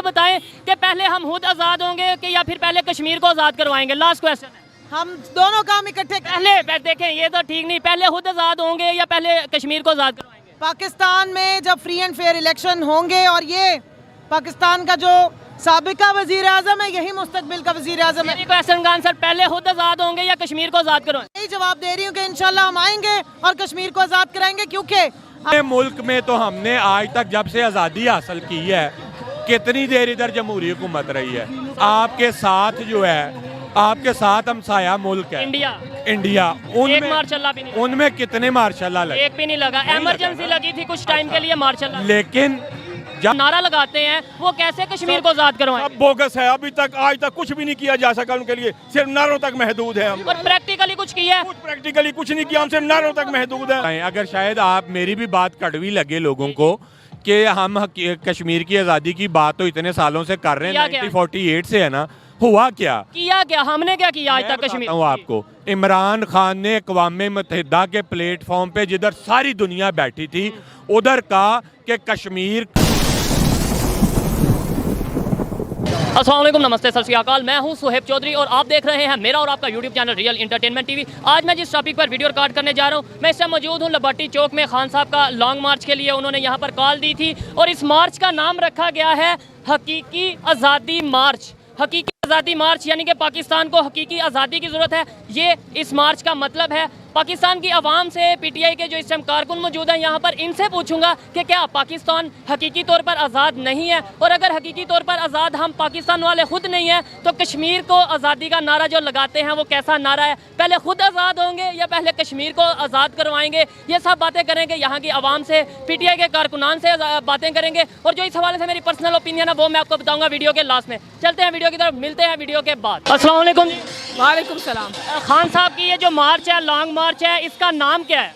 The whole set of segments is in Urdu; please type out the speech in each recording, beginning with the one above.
یہ بتائیں کہ پہلے ہم خود آزاد ہوں گے کہ یا پھر پہلے کشمیر کو آزاد کروائیں گے؟ لاسٹ کویسچن ہے. ہم دونوں کام اکٹھے پہلے دیکھیں یہ تو ٹھیک نہیں, پہلے خود آزاد ہوں گے یا پہلے کشمیر کو آزاد کروائیں گے؟ پاکستان میں جب فری اینڈ فیئر الیکشن ہوں گے اور یہ پاکستان کا جو سابقہ وزیر اعظم ہے یہی مستقبل کا وزیر اعظم ہے. کویسچن کا آنسر پہلے خود آزاد ہوں گے یا کشمیر کو آزاد کروائیں گے؟ یہی جواب دے رہی ہوں کہ انشاءاللہ ہم آئیں گے اور کشمیر کو آزاد کرائیں گے, کیونکہ ملک میں تو ہم نے آج تک جب سے آزادی حاصل کی ہے کتنی دیر ادھر جمہوری حکومت رہی ہے. آپ کے ساتھ جو ہے, آپ کے ساتھ ہمسایہ ملک ہے انڈیا, ان میں کتنے مارشاء اللہ لگے؟ ایک بھی نہیں لگا. ایمرجنسی لگی تھی کچھ ٹائم کے لیے مارشاء اللہ, لیکن جب نعرہ لگاتے ہیں وہ کیسے کشمیر کو آزاد کروائیں؟ اب بوگس ہے, ابھی تک آج تک کچھ بھی نہیں کیا جا سکا ان کے لیے, صرف نعروں تک محدود ہے. ہم اور پریکٹیکلی کچھ کیا ہے؟ پریکٹیکلی کچھ نہیں کیا, ہم صرف نعروں تک محدود ہیں. اگر شاید آپ میری بھی بات کڑوی لگے لوگوں کو کہ ہم کشمیر کی آزادی کی بات تو اتنے سالوں سے کر رہے ہیں, 1948 سے ہے نا, ہوا کیا ہم نے کیا کیا آج تک کشمیر؟ آپ کو عمران خان نے اقوام متحدہ کے پلیٹ فارم پہ جدھر ساری دنیا بیٹھی تھی ادھر کہا کہ کشمیر. السلام علیکم, نمستے, سر سری اکال. میں ہوں سہیب چودھری اور آپ دیکھ رہے ہیں میرا اور آپ کا YouTube channel real entertainment T V. آج میں جس ٹاپک پر ویڈیو ریکارڈ کرنے جا رہا ہوں, میں اس سے موجود ہوں لباٹی چوک میں خان صاحب کا لانگ مارچ کے لیے. انہوں نے یہاں پر کال دی تھی اور اس مارچ کا نام رکھا گیا ہے حقیقی آزادی مارچ. حقیقی آزادی مارچ یعنی کہ پاکستان کو حقیقی آزادی کی ضرورت ہے, یہ اس مارچ کا مطلب ہے. پاکستان کی عوام سے پی ٹی آئی کے جو اس ٹائم کارکن موجود ہیں یہاں پر, ان سے پوچھوں گا کہ کیا پاکستان حقیقی طور پر آزاد نہیں ہے, اور اگر حقیقی طور پر آزاد ہم پاکستان والے خود نہیں ہیں تو کشمیر کو آزادی کا نعرہ جو لگاتے ہیں وہ کیسا نعرہ ہے؟ پہلے خود آزاد ہوں گے یا پہلے کشمیر کو آزاد کروائیں گے؟ یہ سب باتیں کریں گے یہاں کی عوام سے, پی ٹی آئی کے کارکنان سے باتیں کریں گے, اور جو اس حوالے سے میری پرسنل اوپینین ہے وہ میں آپ کو بتاؤں گا ویڈیو کے لاسٹ میں. چلتے ہیں ویڈیو کی طرف, ملتے ہیں ویڈیو کے بعد. السلام علیکم. وعلیکم السلام. خان صاحب کی یہ جو مارچ ہے, لانگ مارچ ہے, اس کا نام کیا ہے؟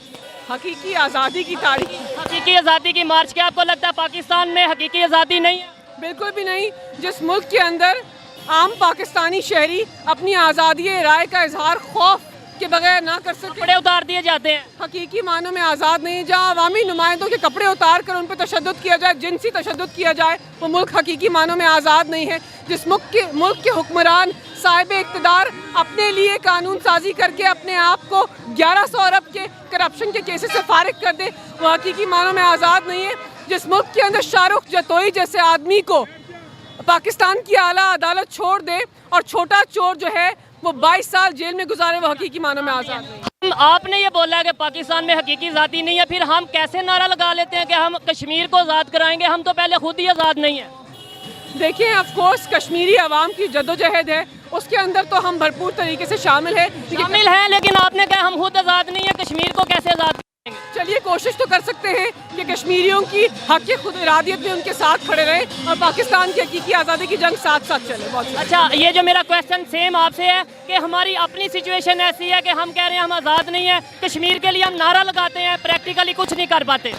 حقیقی آزادی کی تاریخ. حقیقی آزادی کی مارچ. کیا آپ کو لگتا ہے پاکستان میں حقیقی آزادی نہیں ہے؟ بالکل بھی نہیں. جس ملک کے اندر عام پاکستانی شہری اپنی آزادی رائے کا اظہار خوف کے بغیر نہ کر سکے, کپڑے اتار دیے جاتے ہیں, حقیقی معنوں میں آزاد نہیں. جہاں عوامی نمائندوں کے کپڑے اتار کر ان پہ تشدد کیا جائے, جنسی تشدد کیا جائے, وہ ملک حقیقی معنوں میں آزاد نہیں ہے. جس ملک کے حکمران صاحب اقتدار اپنے لیے قانون سازی کر کے اپنے آپ کو 1100 ارب کے کرپشن کے کیسز سے فارغ کر دے, وہ حقیقی معنوں میں آزاد نہیں ہے. جس ملک کے اندر شاہ رخ جتوئی جیسے آدمی کو پاکستان کی اعلیٰ عدالت چھوڑ دے اور چھوٹا چور جو ہے وہ 22 سال جیل میں گزارے, وہ حقیقی معنوں میں آزاد نہیں. آپ نے یہ بولا ہے کہ پاکستان میں حقیقی آزادی نہیں ہے, پھر ہم کیسے نعرہ لگا لیتے ہیں کہ ہم کشمیر کو آزاد کرائیں گے؟ ہم تو پہلے خود ہی آزاد نہیں ہیں. دیکھیں, آف کورس کشمیری عوام کی جدوجہد ہے, اس کے اندر تو ہم بھرپور طریقے سے شامل ہیں, لیکن آپ نے کہا ہم خود آزاد نہیں ہیں, کشمیر کو کیسے آزاد کریں گے؟ چلیے کوشش تو کر سکتے ہیں کہ کشمیریوں کی حق خود ارادیت میں ان کے ساتھ کھڑے رہیں اور پاکستان کی حقیقی آزادی کی جنگ ساتھ ساتھ چلے. بہت اچھا, یہ جو میرا کویسچن سیم آپ سے ہے کہ ہماری اپنی سچویشن ایسی ہے کہ ہم کہہ رہے ہیں ہم آزاد نہیں ہیں, کشمیر کے لیے ہم نعرہ لگاتے ہیں, پریکٹیکلی کچھ نہیں کر پاتے.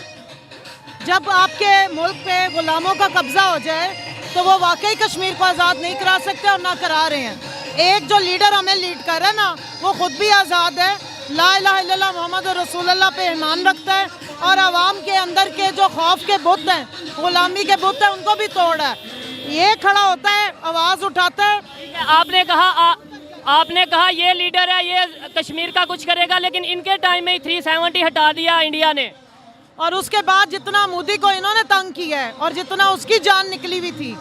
جب آپ کے ملک پہ غلاموں کا قبضہ ہو جائے تو وہ واقعی کشمیر کو آزاد نہیں کرا سکتے اور نہ کرا رہے ہیں. ایک جو لیڈر ہمیں لیڈ کر رہا ہے نا, وہ خود بھی آزاد ہے, لا الہ الا اللہ محمد رسول اللہ پہ ایمان رکھتا ہے, اور عوام کے اندر کے جو خوف کے بت ہیں, غلامی کے بت ہیں, ان کو بھی توڑا ہے. یہ کھڑا ہوتا ہے, آواز اٹھاتا ہے. آپ نے کہا یہ لیڈر ہے, یہ کشمیر کا کچھ کرے گا, لیکن ان کے ٹائم میں 370 ہٹا دیا انڈیا نے, اور اس کے بعد جتنا مودی کو انہوں نے تنگ کیا ہے اور جتنا اس کی جان نکلی ہوئی تھی,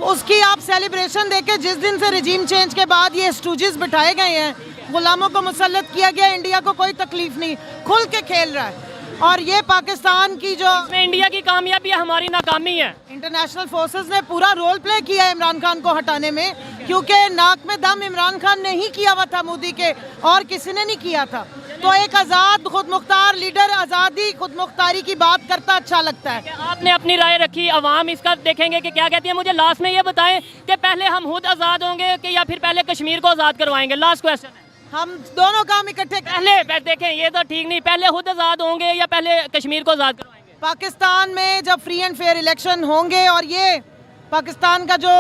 اس کی آپ سیلیبریشن دیکھیں. جس دن سے رجیم چینج کے بعد یہ اسٹوجز بٹھائے گئے ہیں, غلاموں کو مسلط کیا گیا, انڈیا کو کوئی تکلیف نہیں, کھل کے کھیل رہا ہے. اور یہ پاکستان کی جو انڈیا کی کامیابی ہے, ہماری ناکامی ہے. انٹرنیشنل فورسز نے پورا رول پلے کیا ہے عمران خان کو ہٹانے میں, کیونکہ ناک میں دم عمران خان نے ہی کیا ہوا تھا مودی کے, اور کسی نے نہیں کیا تھا. تو ایک آزاد خود مختار لیڈر آزادی خود مختاری کی بات کرتا اچھا لگتا ہے. آپ نے اپنی رائے رکھی, عوام اس کا دیکھیں گے کہ کیا کہتی ہے. مجھے لاسٹ میں یہ بتائیں کہ پہلے ہم خود آزاد ہوں گے کہ یا پھر پہلے کشمیر کو آزاد کروائیں گے؟ لاسٹ کویسچن ہے. ہم دونوں کام اکٹھے پہلے دیکھیں, یہ تو ٹھیک نہیں, پہلے خود آزاد ہوں گے یا پہلے کشمیر کو آزاد کروائیں گے؟ پاکستان میں جب فری اینڈ فیئر الیکشن ہوں گے اور یہ پاکستان کا جو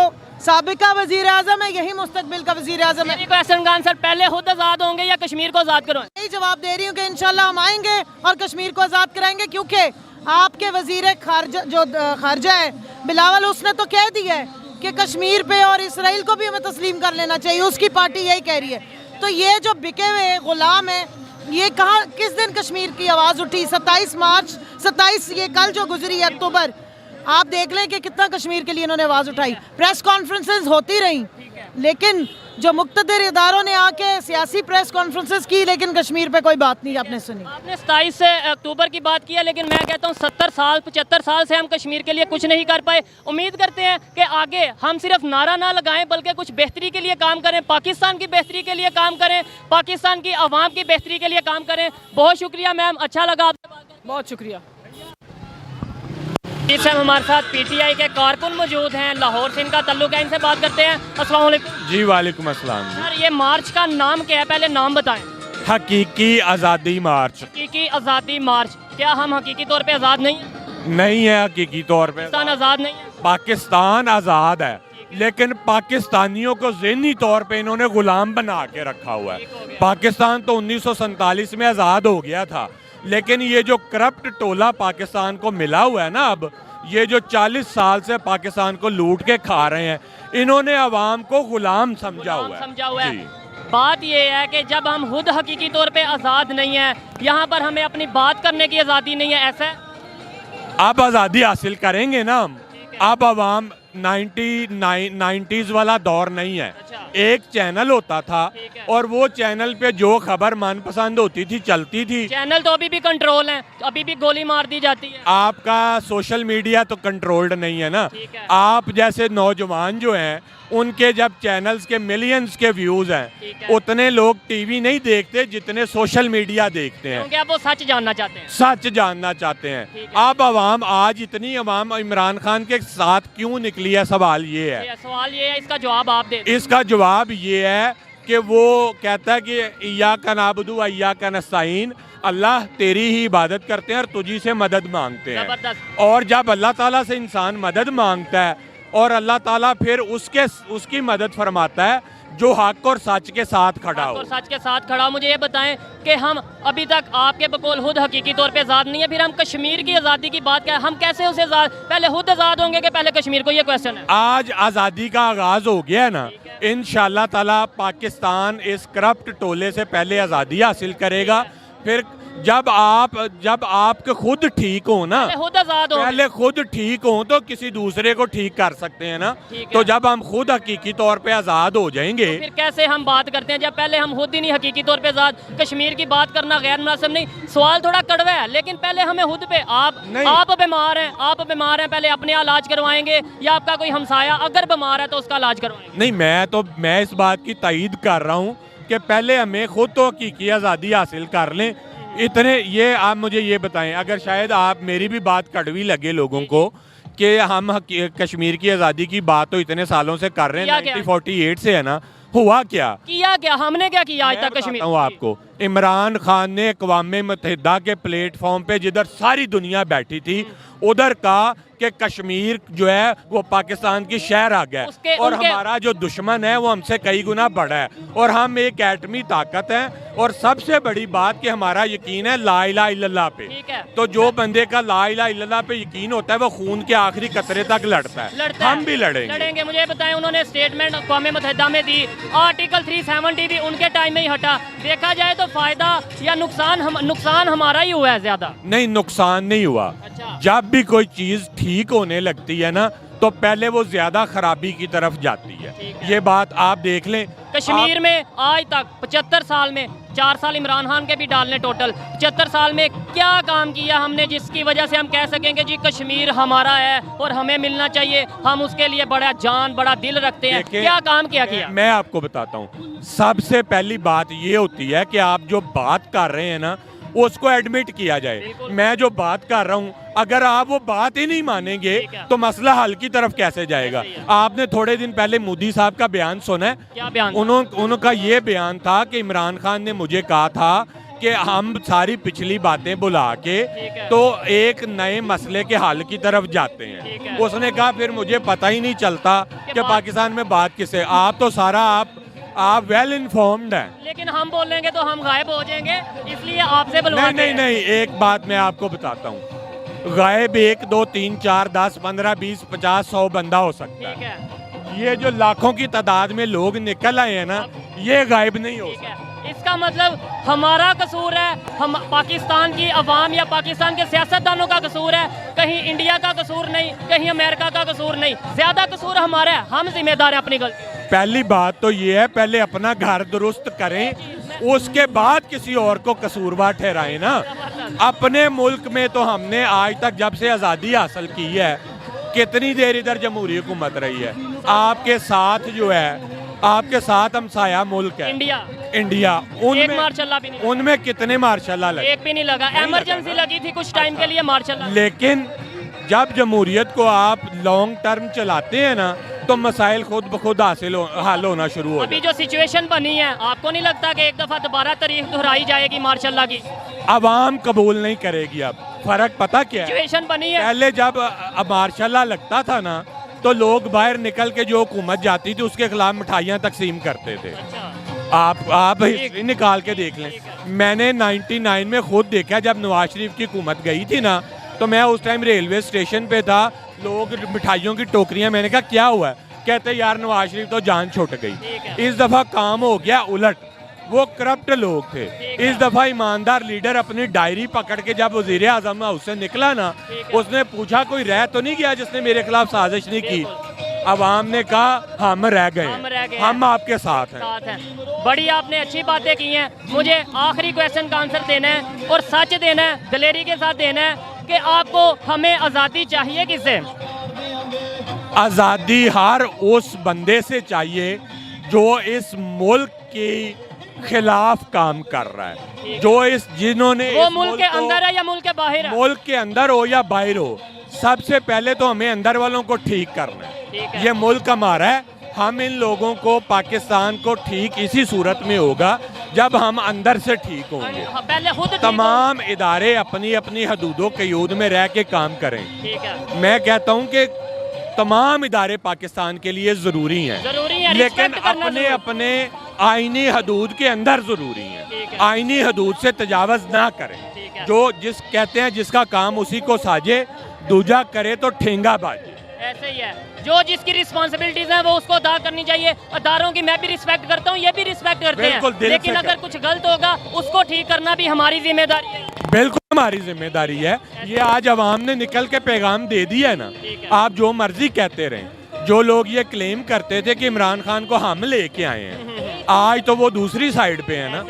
سابقہ وزیر اعظم ہے یہی مستقبل کا وزیر اعظم ہے. کویسچن کا آنسر پہلے خود آزاد ہوں گے یا کشمیر کو آزاد کروائیں گے؟ یہی جواب دے رہی ہوں کہ انشاءاللہ ہم آئیں گے اور کشمیر کو آزاد کرائیں گے, کیونکہ آپ کے وزیر خارجہ ہے بلاول، اس نے تو کہہ دیا ہے کہ کشمیر پہ اور اسرائیل کو بھی ہمیں تسلیم کر لینا چاہیے، اس کی پارٹی یہی کہہ رہی ہے۔ تو یہ جو بکے ہوئے غلام ہیں، یہ کہاں کس دن کشمیر کی آواز اٹھی؟ 27 مارچ 27 یہ کل جو گزری اکتوبر، آپ دیکھ لیں کہ کتنا کشمیر کے لیے انہوں نے آواز اٹھائی۔ پریس کانفرنسز ہوتی رہیں، لیکن جو مقتدر اداروں نے آ کے سیاسی پریس کانفرنسز کی، لیکن کشمیر پہ کوئی بات نہیں آپ نے سنی۔ آپ نے 27 اکتوبر کی بات کی ہے، لیکن میں کہتا ہوں 70 سال 75 سال سے ہم کشمیر کے لیے کچھ نہیں کر پائے۔ امید کرتے ہیں کہ آگے ہم صرف نعرہ نہ لگائیں بلکہ کچھ بہتری کے لیے کام کریں، پاکستان کی بہتری کے لیے کام کریں، پاکستان کی عوام کی بہتری کے لیے کام کریں۔ بہت شکریہ میم، اچھا لگا آپ سے بات کریں۔ بہت شکریہ۔ اس ٹائم ہمارے ساتھ پی ٹی آئی کے کارکن موجود ہیں، لاہور سے ان کا تعلق ہے، ان سے بات کرتے ہیں۔ السلام علیکم جی وعلیکم السلام جی۔ سر، یہ مارچ کا نام کیا ہے؟ پہلے نام بتائیں۔ حقیقی آزادی مارچ حقیقی آزادی مارچ۔ کیا ہم حقیقی طور پہ آزاد نہیں ہیں؟ نہیں ہے، حقیقی طور پہ پاکستان آزاد نہیں ہے؟ پاکستان آزاد ہے، لیکن پاکستانیوں کو ذہنی طور پہ انہوں نے غلام بنا کے رکھا ہوا ہے۔ پاکستان تو 1947 میں آزاد ہو گیا تھا، لیکن یہ جو کرپٹ ٹولہ پاکستان کو ملا ہوا ہے نا، اب یہ جو 40 سال سے پاکستان کو لوٹ کے کھا رہے ہیں، انہوں نے عوام کو غلام سمجھا ہوا ہے۔ جی بات یہ ہے کہ جب ہم خود حقیقی طور پہ آزاد نہیں ہیں، یہاں پر ہمیں اپنی بات کرنے کی آزادی نہیں ہے، ایسا ہے؟ اب آزادی حاصل کریں گے نا ہم۔ اب عوام 90s والا دور نہیں ہے۔ ایک چینل ہوتا تھا اور وہ چینل پہ جو خبر من پسند ہوتی تھی چلتی تھی۔ چینل تو ابھی بھی کنٹرول ہیں، ابھی بھی گولی مار دی جاتی ہے۔ آپ کا سوشل میڈیا تو کنٹرولڈ نہیں ہے نا۔ آپ جیسے نوجوان جو ہیں، ان کے جب چینلز کے ملینز کے ویوز ہیں، اتنے لوگ ٹی وی نہیں دیکھتے جتنے سوشل میڈیا دیکھتے ہیں، کیونکہ آپ وہ سچ جاننا چاہتے ہیں۔ سچ جاننا چاہتے ہیں۔ اب عوام، آج اتنی عوام عمران خان کے ساتھ کیوں نکلی ہے؟ سوال یہ ہے۔ سوال یہ ہے، اس کا جواب آپ دیں۔ اس کا جواب یہ ہے کہ وہ کہتا ہے کہ ایاک نعبد و ایاک نستعین، اللہ تیری ہی عبادت کرتے ہیں اور تجھی سے مدد مانگتے ہیں۔ زبردست۔ اور جب اللہ تعالیٰ سے انسان مدد مانگتا ہے اور اللہ تعالیٰ پھر اس کی مدد فرماتا ہے جو حق اور سچ کے ساتھ کھڑا ہو۔ اور سچ کے ساتھ کھڑا ہو۔ مجھے یہ بتائیں کہ ہم ابھی تک آپ کے بقول خود حقیقی طور پہ آزاد نہیں ہے، پھر ہم کشمیر کی آزادی کی بات کریں، ہم کیسے اسے آزاد، پہلے خود آزاد ہوں گے کہ پہلے کشمیر کو؟ یہ کویسچن ہے۔ آج آزادی کا آغاز ہو گیا ہے نا، انشاءاللہ تعالیٰ پاکستان اس کرپٹ ٹولے سے پہلے آزادی حاصل کرے گا۔ پھر جب آپ کے خود ٹھیک ہوں نا، خود آزاد ہوں، پہلے خود ٹھیک ہوں تو کسی دوسرے کو ٹھیک کر سکتے ہیں نا۔ تو جب ہم خود حقیقی طور پہ آزاد ہو جائیں گے، پھر کیسے ہم بات کرتے ہیں جب پہلے ہم خود ہی نہیں حقیقی طور پہ آزاد؟ کشمیر کی بات کرنا غیر مناسب نہیں؟ سوال تھوڑا کڑوا ہے، لیکن پہلے ہمیں خود پہ، آپ بیمار ہیں، پہلے اپنے علاج کروائیں گے یا آپ کا کوئی ہمسایہ اگر بیمار ہے تو اس کا علاج کروائیں گے؟ نہیں، میں اس بات کی تائید کر رہا ہوں کہ پہلے ہمیں خود تو حقیقی آزادی حاصل کر لیں۔ یہ آپ مجھے یہ بتائیں، اگر شاید آپ میری بھی بات کڑوی لگے لوگوں کو کہ ہم کشمیر کی آزادی کی بات تو اتنے سالوں سے کر رہے ہیں، 1948 سے ہے نا، ہوا کیا؟ ہم نے کیا کیا آج تک کشمیر؟ میں بتاتا ہوں آپ کو، عمران خان نے اقوام متحدہ کے پلیٹ فارم پہ جدھر ساری دنیا بیٹھی تھی، ادھر کہا کہ کشمیر جو ہے وہ پاکستان کی شہر آ گیا ہے اور ہمارا جو دشمن ہے وہ ہم سے کئی گنا بڑا ہے اور ہم ایک ایٹمی طاقت ہیں، اور سب سے بڑی بات کہ ہمارا یقین ہے لا الہ الا اللہ پہ۔ تو جو بندے کا لا الہ الا اللہ پہ یقین ہوتا ہے وہ خون کے آخری قطرے تک لڑتا ہے۔ ہم بھی لڑیں گے۔ مجھے بتائیں، انہوں نے سٹیٹمنٹ اقوام متحدہ میں دی، آرٹیکل 370 بھی ان کے ٹائم میں ہی ہٹا۔ دیکھا جائے تو فائدہ یا نقصان ہمارا ہی ہوا ہے زیادہ؟ نہیں، نقصان نہیں ہوا۔ جب بھی کوئی چیز ٹھیک ہونے لگتی ہے نا تو پہلے وہ زیادہ خرابی کی طرف جاتی ہے۔ یہ بات آپ دیکھ لیں، کشمیر میں آج تک 75 سال میں 4 سال عمران خان کے بھی ڈالنے، ٹوٹل 75 سال میں کیا کام کیا ہم نے جس کی وجہ سے ہم کہہ سکیں کہ جی کشمیر ہمارا ہے اور ہمیں ملنا چاہیے، ہم اس کے لیے بڑا جان بڑا دل رکھتے ہیں؟ کیا کام کیا؟ میں آپ کو بتاتا ہوں، سب سے پہلی بات یہ ہوتی ہے کہ آپ جو بات کر رہے ہیں نا اس کو ایڈمٹ کیا جائے۔ میں جو بات کر رہا ہوں، اگر آپ وہ بات ہی نہیں مانیں گے تو مسئلہ حل کی طرف کیسے جائے گا؟ آپ نے تھوڑے دن پہلے مودی صاحب کا بیان سنا ہے؟ کیا بیان؟ انہوں کا یہ بیان تھا کہ عمران خان نے مجھے کہا تھا کہ ہم ساری پچھلی باتیں بلا کے تو ایک نئے مسئلے کے حل کی طرف جاتے ہیں۔ اس نے کہا پھر مجھے پتہ ہی نہیں چلتا کہ پاکستان میں بات کس ہے۔ آپ تو سارا آپ ویل انفارمڈ ہیں، لیکن ہم بول لیں گے تو ہم غائب ہو جائیں گے، اس لیے آپ سے بلواتے ہیں۔ نہیں، ایک بات میں آپ کو بتاتا ہوں، غائب 1 2 3 4 10 15 20 50 100 بندہ ہو سکتا ٹھیک ہے. ہے یہ جو لاکھوں کی تعداد میں لوگ نکل آئے ہیں نا, یہ غائب نہیں ہو ٹھیک سکتا. ہے. اس کا مطلب ہمارا قصور ہے, ہم پاکستان کی عوام یا پاکستان کے سیاستدانوں کا قصور ہے, کہیں انڈیا کا قصور نہیں, کہیں امریکہ کا قصور نہیں, زیادہ قصور ہمارا ہے, ہم ذمہ دار ہیں اپنی غلطی. پہلی بات تو یہ ہے, پہلے اپنا گھر درست کریں, اس کے بعد کسی اور کو قصوروار ٹھہرائیں نا. اپنے ملک میں تو ہم نے آج تک جب سے آزادی حاصل کی ہے, کتنی دیر ادھر جمہوری حکومت رہی ہے. آپ کے ساتھ جو ہے, آپ کے ساتھ ہمسایہ ملک ہے انڈیا, ایک مارشاء اللہ بھی نہیں, ان میں کتنے مارشاء اللہ لگے, ایک بھی نہیں لگا. ایمرجنسی لگی تھی کچھ ٹائم کے لیے مارشاء اللہ. لیکن جب جمہوریت کو آپ لانگ ٹرم چلاتے ہیں نا, تو مسائل خود بخود حل ہونا شروع ہو ابھی جائے. جو سچویشن بنی ہے, آپ کو نہیں لگتا کہ ایک دفعہ دوبارہ تاریخ دہرائی جائے گی مارشاء اللہ کی؟ عوام قبول نہیں کرے گی. اب فرق پتہ کیا ہے, سچویشن بنی ہے. پہلے جب مارشاء اللہ لگتا تھا نا, تو لوگ باہر نکل کے جو حکومت جاتی تھی اس کے خلاف مٹھائیاں تقسیم کرتے تھے. آپ ہسٹری نکال کے دیکھ لیں. میں نے 99 میں خود دیکھا, جب نواز شریف کی حکومت گئی تھی نا, تو میں اس ٹائم ریلوے اسٹیشن پہ تھا, لوگ مٹھائیوں کی ٹوکریاں, میں نے کہا کیا ہوا ہے, کہتے یار نواز شریف تو جان چھوٹ گئی. اس دفعہ کام ہو گیا الٹ, وہ کرپٹ لوگ تھے. اس دفعہ ایماندار لیڈر اپنی ڈائری پکڑ کے جب وزیر اعظم ہاؤس سے نکلا نا, اس نے پوچھا کوئی رہ تو نہیں گیا جس نے میرے خلاف سازش نہیں کی. عوام نے کہا ہم رہ گئے, ہم آپ کے ساتھ ہیں. بڑی آپ نے اچھی باتیں کی ہیں. مجھے آخری کویسچن کا آنسر دینا ہے اور سچ دینا ہے, دلیری کے ساتھ دینا ہے کہ آپ کو ہمیں آزادی چاہیے کس سے؟ آزادی ہر اس بندے سے چاہیے جو اس ملک کی خلاف کام کر رہا ہے, جو جنہوں نے وہ ملک کے اندر ہے یا ملک کے باہر ہے, ملک کے اندر ہو یا باہر ہو. سب سے پہلے تو ہمیں اندر والوں کو ٹھیک کرنا ہے. یہ ملک ہمارا ہے, ہم ان لوگوں کو, پاکستان کو ٹھیک اسی صورت میں ہوگا جب ہم اندر سے ٹھیک ہوں گے. پہلے خود تمام ادارے اپنی اپنی حدود و قیود میں رہ کے کام کریں. میں کہتا ہوں کہ تمام ادارے پاکستان کے لیے ضروری ہیں, لیکن اپنے اپنے آئینی حدود کے اندر ضروری ہیں. آئینی حدود سے تجاوز نہ کریں. جو جس کہتے ہیں جس کا کام اسی کو ساجے, دوجا کرے تو ٹھینگا باجے. ایسے ہی ہے, جو جس کی رسپانسبلٹیز ہیں وہ اس کو ادا کرنی چاہیے. اداروں کی میں بھی رسپیکٹ کرتا ہوں, یہ بھی رسپیکٹ کرتے ہیں, لیکن اگر کچھ غلط ہوگا اس کو ٹھیک کرنا بھی ہماری ذمہ داری ہے. بالکل ہماری ذمہ داری ہے. یہ آج عوام نے نکل کے پیغام دے دیا ہے نا. آپ جو مرضی کہتے رہیں, جو لوگ یہ کلیم کرتے تھے کہ عمران خان کو ہم لے کے آئے ہیں, آج تو وہ دوسری سائیڈ پہ ہیں نا.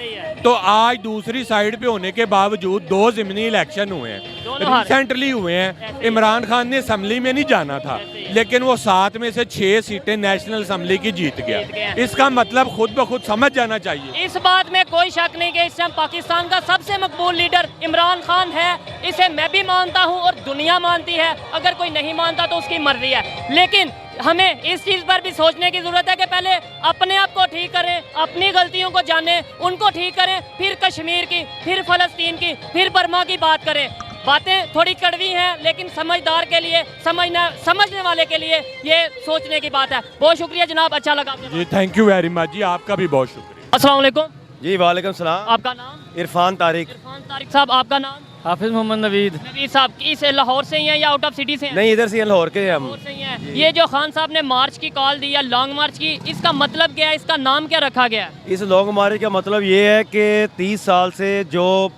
تو آج دوسری سائیڈ پہ ہونے کے باوجود 2 ضمنی الیکشن ہوئے ہیں, ریسنٹلی ہوئے ہیں. عمران خان نے اسمبلی میں نہیں جانا تھا, لیکن وہ 7 میں سے 6 سیٹیں نیشنل اسمبلی کی جیت گیا. اس کا مطلب خود بخود سمجھ جانا چاہیے. اس بات میں کوئی شک نہیں کہ اس ٹائم پاکستان کا سب سے مقبول لیڈر عمران خان ہے. اسے میں بھی مانتا ہوں اور دنیا مانتی ہے. اگر کوئی نہیں مانتا تو اس کی مرضی ہے, لیکن ہمیں اس چیز پر بھی سوچنے کی ضرورت ہے کہ پہلے اپنے آپ کو ٹھیک کریں, اپنی غلطیوں کو جانیں, ان کو ٹھیک کریں, پھر کشمیر کی, پھر فلسطین کی, پھر برما کی بات کریں. باتیں تھوڑی کڑوی ہیں, لیکن سمجھدار کے لیے, سمجھنے والے کے لیے یہ سوچنے کی بات ہے. بہت شکریہ جناب, اچھا لگا. جی تھینک یو ویری مچ جی, آپ کا بھی بہت شکریہ. السلام علیکم. جی وعلیکم السلام. آپ کا نام؟ عرفان طارق. عرفان طارق صاحب, آپ کا نام؟ حافظ محمد نوید. نوید صاحب, اس لاہور سے ہی ہیں یا آؤٹ آف سٹی سے ہیں؟ نہیں, ادھر سے لاہور کے ہم. لاہور سے ہی ہیں. یہ جو خان صاحب نے مارچ کی کال دی یا لانگ مارچ کی, اس کا مطلب کیا ہے, اس کا نام کیا رکھا گیا ہے؟ اس لانگ مارچ کا مطلب یہ ہے کہ 30 سال سے جو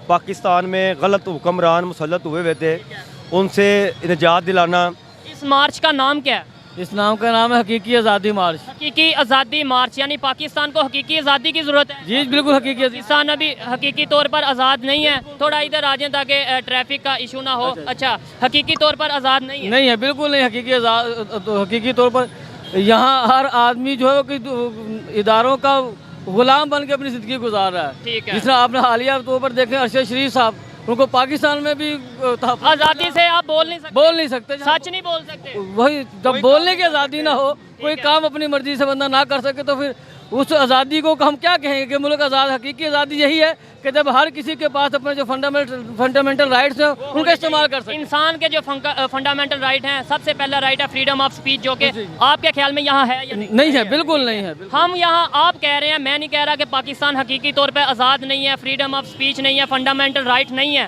پاکستان میں غلط حکمران مسلط ہوئے ہوئے تھے, ان سے نجات دلانا. اس مارچ کا نام کیا ہے؟ اس نام کا نام ہے حقیقی آزادی مارچ. حقیقی آزادی مارچ, یعنی پاکستان کو حقیقی آزادی کی ضرورت ہے. جی بالکل حقیقی آزادی. پاکستان ابھی حقیقی طور پر آزاد نہیں ہے. تھوڑا ادھر آ جائیں تاکہ ٹریفک کا ایشو نہ ہو. اچھا, حقیقی طور پر آزاد نہیں ہے؟ نہیں ہے, بالکل نہیں. حقیقی طور پر یہاں ہر آدمی جو ہے کہ اداروں کا غلام بن کے اپنی زندگی گزار رہا ہے. جس طرح آپ نے حالیہ طور پر دیکھیں ارشد شریف صاحب, ان کو پاکستان میں بھی آزادی سے آپ بول نہیں سکتے, سچ نہیں بول سکتے. وہی جب بولنے کی آزادی نہ ہو, کوئی کام اپنی مرضی سے بندہ نہ کر سکے, تو پھر اس آزادی کو ہم کیا کہیں گے کہ ملک آزاد. حقیقی آزادی یہی ہے کہ جب ہر کسی کے پاس اپنے جو فنڈامنٹل رائٹس ہیں ان کا استعمال کر سکے. انسان کے جو فنڈامنٹل رائٹ ہیں, سب سے پہلا رائٹ ہے فریڈم آف سپیچ, جو کہ آپ کے خیال میں یہاں ہے یا نہیں ہے؟ بالکل نہیں ہے. ہم یہاں, آپ کہہ رہے ہیں, میں نہیں کہہ رہا کہ پاکستان حقیقی طور پہ آزاد نہیں ہے, فریڈم آف سپیچ نہیں ہے, فنڈامنٹل رائٹ نہیں ہے.